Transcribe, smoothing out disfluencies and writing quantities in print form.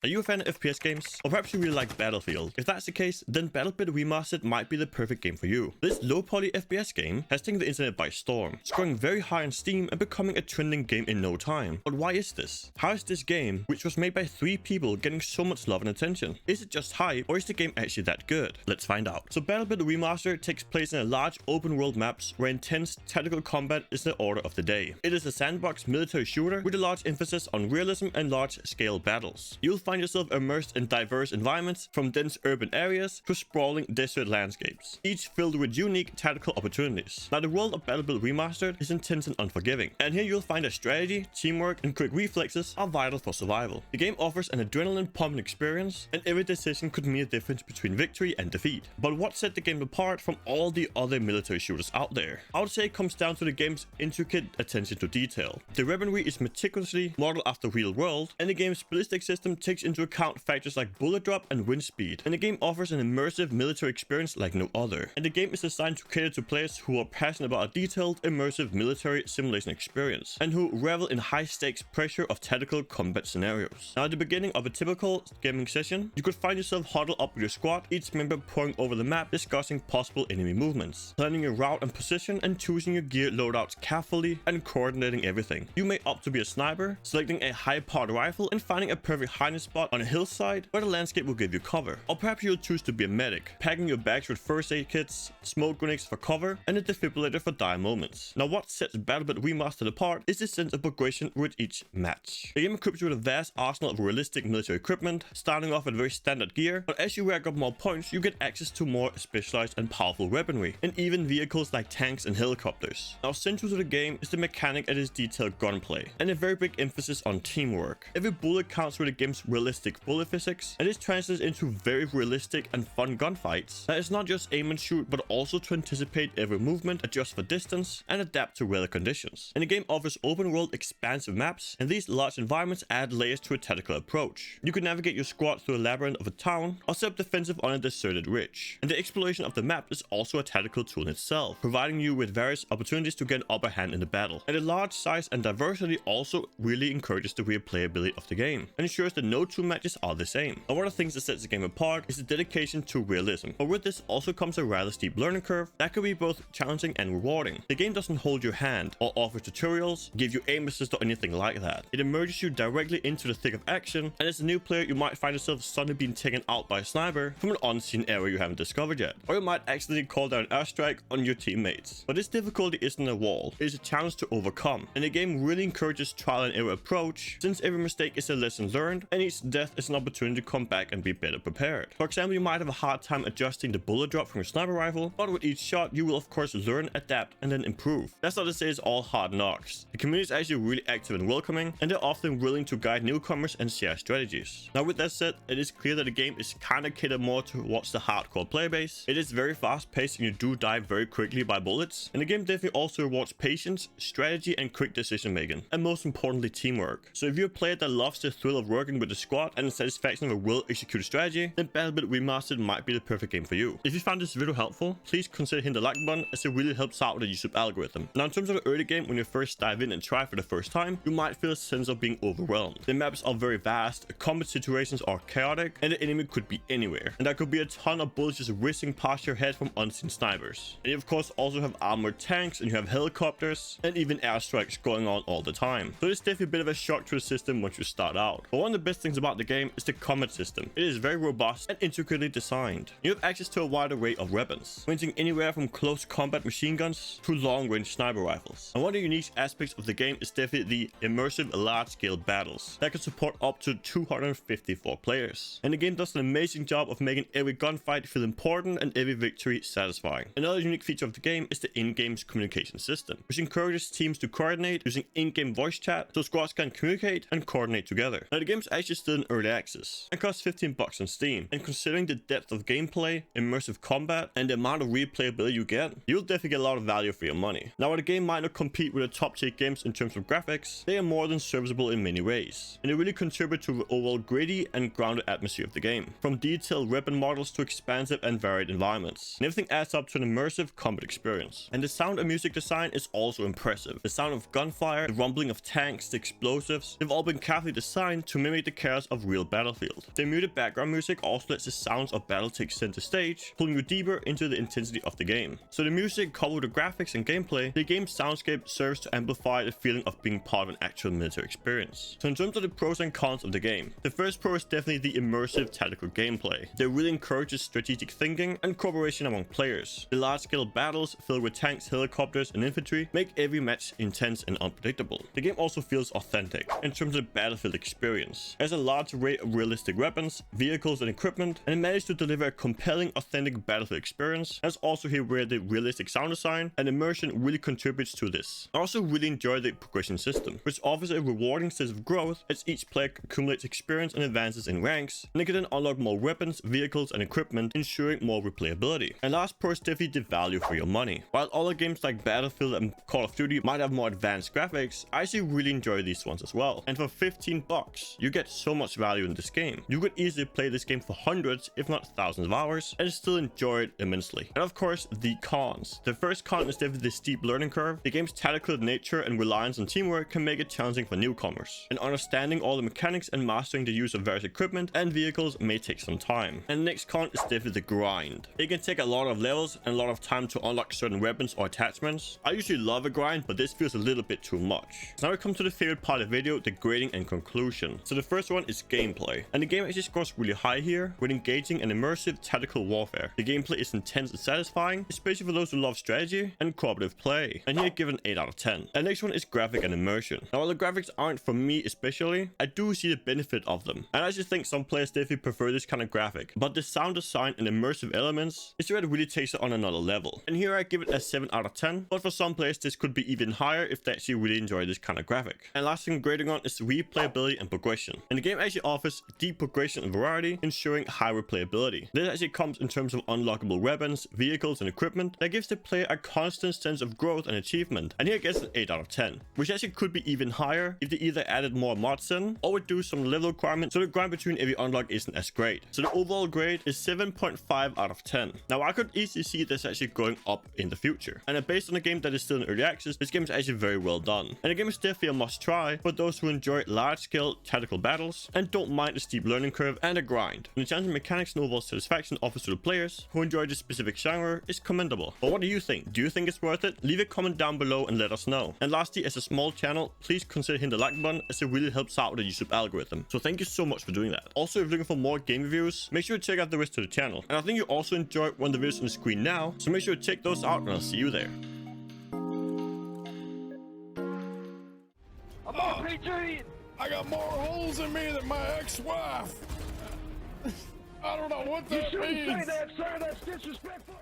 Are you a fan of FPS games? Or perhaps you really like Battlefield? If that's the case, then BattleBit Remastered might be the perfect game for you. This low-poly FPS game has taken the internet by storm, scoring very high on Steam and becoming a trending game in no time. But why is this? How is this game, which was made by 3 people, getting so much love and attention? Is it just hype, or is the game actually that good? Let's find out. So BattleBit Remastered takes place in a large open-world maps where intense tactical combat is the order of the day. It is a sandbox military shooter with a large emphasis on realism and large-scale battles. You'll find yourself immersed in diverse environments, from dense urban areas to sprawling desert landscapes, each filled with unique tactical opportunities. Now, the world of BattleBit Remastered is intense and unforgiving, and here you'll find that strategy, teamwork, and quick reflexes are vital for survival. The game offers an adrenaline-pumping experience, and every decision could mean a difference between victory and defeat. But what set the game apart from all the other military shooters out there? I would say it comes down to the game's intricate attention to detail. The weaponry is meticulously modeled after real world, and the game's ballistic system takes into account factors like bullet drop and wind speed, and the game offers an immersive military experience like no other. And the game is designed to cater to players who are passionate about a detailed, immersive military simulation experience, and who revel in high-stakes pressure of tactical combat scenarios. Now, at the beginning of a typical gaming session, you could find yourself huddled up with your squad, each member poring over the map, discussing possible enemy movements, planning your route and position, and choosing your gear loadouts carefully and coordinating everything. You may opt to be a sniper, selecting a high-powered rifle and finding a perfect hiding spot on a hillside where the landscape will give you cover. Or perhaps you'll choose to be a medic, packing your bags with first aid kits, smoke grenades for cover, and a defibrillator for dire moments. Now, what sets BattleBit Remastered apart is the sense of progression with each match. The game equips you with a vast arsenal of realistic military equipment, starting off with very standard gear, but as you rack up more points, you get access to more specialized and powerful weaponry, and even vehicles like tanks and helicopters. Now, central to the game is the mechanic and its detailed gunplay, and a very big emphasis on teamwork. Every bullet counts with the game's realistic bullet physics, and this translates into very realistic and fun gunfights. That is not just aim and shoot, but also to anticipate every movement, adjust for distance, and adapt to weather conditions. And the game offers open world expansive maps, and these large environments add layers to a tactical approach. You can navigate your squad through a labyrinth of a town, or set up defensive on a deserted ridge. And the exploration of the map is also a tactical tool in itself, providing you with various opportunities to get an upper hand in the battle. And the large size and diversity also really encourages the replayability of the game, and ensures that no two matches are the same. And one of the things that sets the game apart is the dedication to realism, but with this also comes a rather steep learning curve that can be both challenging and rewarding. The game doesn't hold your hand or offer tutorials, give you aim assist or anything like that. It immerses you directly into the thick of action, and as a new player you might find yourself suddenly being taken out by a sniper from an unseen area you haven't discovered yet, or you might accidentally call down an airstrike on your teammates. But this difficulty isn't a wall, it is a challenge to overcome, and the game really encourages trial and error approach, since every mistake is a lesson learned and each death is an opportunity to come back and be better prepared. For example, you might have a hard time adjusting the bullet drop from your sniper rifle, but with each shot you will of course learn, adapt, and then improve. That's not to say it's all hard knocks. The community is actually really active and welcoming, and they're often willing to guide newcomers and share strategies. Now, with that said, it is clear that the game is kinda catered more towards the hardcore player base. It is very fast paced and you do die very quickly by bullets, and the game definitely also rewards patience, strategy, and quick decision making, and most importantly teamwork. So if you're a player that loves the thrill of working with the squad and the satisfaction of a well-executed strategy, then BattleBit Remastered might be the perfect game for you. If you found this video helpful, please consider hitting the like button, as it really helps out with the YouTube algorithm. Now, in terms of the early game, when you first dive in and try for the first time, you might feel a sense of being overwhelmed. The maps are very vast, combat situations are chaotic, and the enemy could be anywhere, and there could be a ton of bullets just whizzing past your head from unseen snipers. And you of course also have armored tanks, and you have helicopters, and even airstrikes going on all the time. So it's definitely a bit of a shock to the system once you start out. But one of the best things about the game is the combat system. It is very robust and intricately designed. You have access to a wide array of weapons, ranging anywhere from close combat machine guns to long-range sniper rifles. And one of the unique aspects of the game is definitely the immersive large-scale battles that can support up to 254 players. And the game does an amazing job of making every gunfight feel important and every victory satisfying. Another unique feature of the game is the in-game communication system, which encourages teams to coordinate using in-game voice chat so squads can communicate and coordinate together. Now, the game's actually still in early access and costs $15 on Steam, and considering the depth of gameplay, immersive combat, and the amount of replayability you get, you'll definitely get a lot of value for your money. Now, while the game might not compete with the top tier games in terms of graphics, they are more than serviceable in many ways, and they really contribute to the overall gritty and grounded atmosphere of the game, from detailed weapon models to expansive and varied environments, and everything adds up to an immersive combat experience. And the sound and music design is also impressive. The sound of gunfire, the rumbling of tanks, the explosives, they've all been carefully designed to mimic the character chaos of real Battlefield. The muted background music also lets the sounds of battle take center stage, pulling you deeper into the intensity of the game. So the music, coupled with the graphics and gameplay, the game's soundscape serves to amplify the feeling of being part of an actual military experience. So in terms of the pros and cons of the game, the first pro is definitely the immersive tactical gameplay. It really encourages strategic thinking and cooperation among players. The large-scale battles filled with tanks, helicopters, and infantry make every match intense and unpredictable. The game also feels authentic in terms of the Battlefield experience. There's a large array of realistic weapons, vehicles, and equipment, and it managed to deliver a compelling, authentic Battlefield experience. That's also here where the realistic sound design and immersion really contributes to this. I also really enjoy the progression system, which offers a rewarding sense of growth as each player accumulates experience and advances in ranks, and they can then unlock more weapons, vehicles, and equipment, ensuring more replayability. And last pro is definitely the value for your money. While other games like Battlefield and Call of Duty might have more advanced graphics, I actually really enjoy these ones as well. And for 15 bucks, you get so much value in this game. You could easily play this game for hundreds, if not thousands of hours, and still enjoy it immensely. And of course, the cons. The first con is definitely the steep learning curve. The game's tactical nature and reliance on teamwork can make it challenging for newcomers. And understanding all the mechanics and mastering the use of various equipment and vehicles may take some time. And the next con is definitely the grind. It can take a lot of levels and a lot of time to unlock certain weapons or attachments. I usually love a grind, but this feels a little bit too much. So now we come to the favorite part of the video, the grading and conclusion. So the first one is gameplay. And the game actually scores really high here with engaging and immersive tactical warfare. The gameplay is intense and satisfying, especially for those who love strategy and cooperative play. And here I give it an 8 out of 10. And next one is graphic and immersion. Now while the graphics aren't for me especially, I do see the benefit of them. And I actually think some players definitely prefer this kind of graphic. But the sound design and immersive elements is where it really takes it on another level. And here I give it a 7 out of 10. But for some players this could be even higher if they actually really enjoy this kind of graphic. And last thing grading on is replayability and progression. And the game actually offers deep progression and variety, ensuring high replayability. This actually comes in terms of unlockable weapons, vehicles, and equipment that gives the player a constant sense of growth and achievement. And here it gets an 8 out of 10, which actually could be even higher if they either added more mods in or would do some level requirements so the grind between every unlock isn't as great. So the overall grade is 7.5 out of 10. Now I could easily see this actually going up in the future. And based on the game that is still in early access, this game is actually very well done. And the game is definitely a must try for those who enjoy large-scale tactical battles and don't mind the steep learning curve and a grind. And the challenging mechanics and overall satisfaction offers to the players who enjoy this specific genre is commendable. But what do you think? Do you think it's worth it? Leave a comment down below and let us know. And lastly, as a small channel, please consider hitting the like button as it really helps out with the YouTube algorithm. So thank you so much for doing that. Also, if you're looking for more game reviews, make sure to check out the rest of the channel. And I think you also enjoyed one of the videos on the screen now, so make sure to check those out and I'll see you there. I'm RPG! I got more holes in me than my ex-wife. I don't know what that means. You shouldn't say that, sir. That's disrespectful.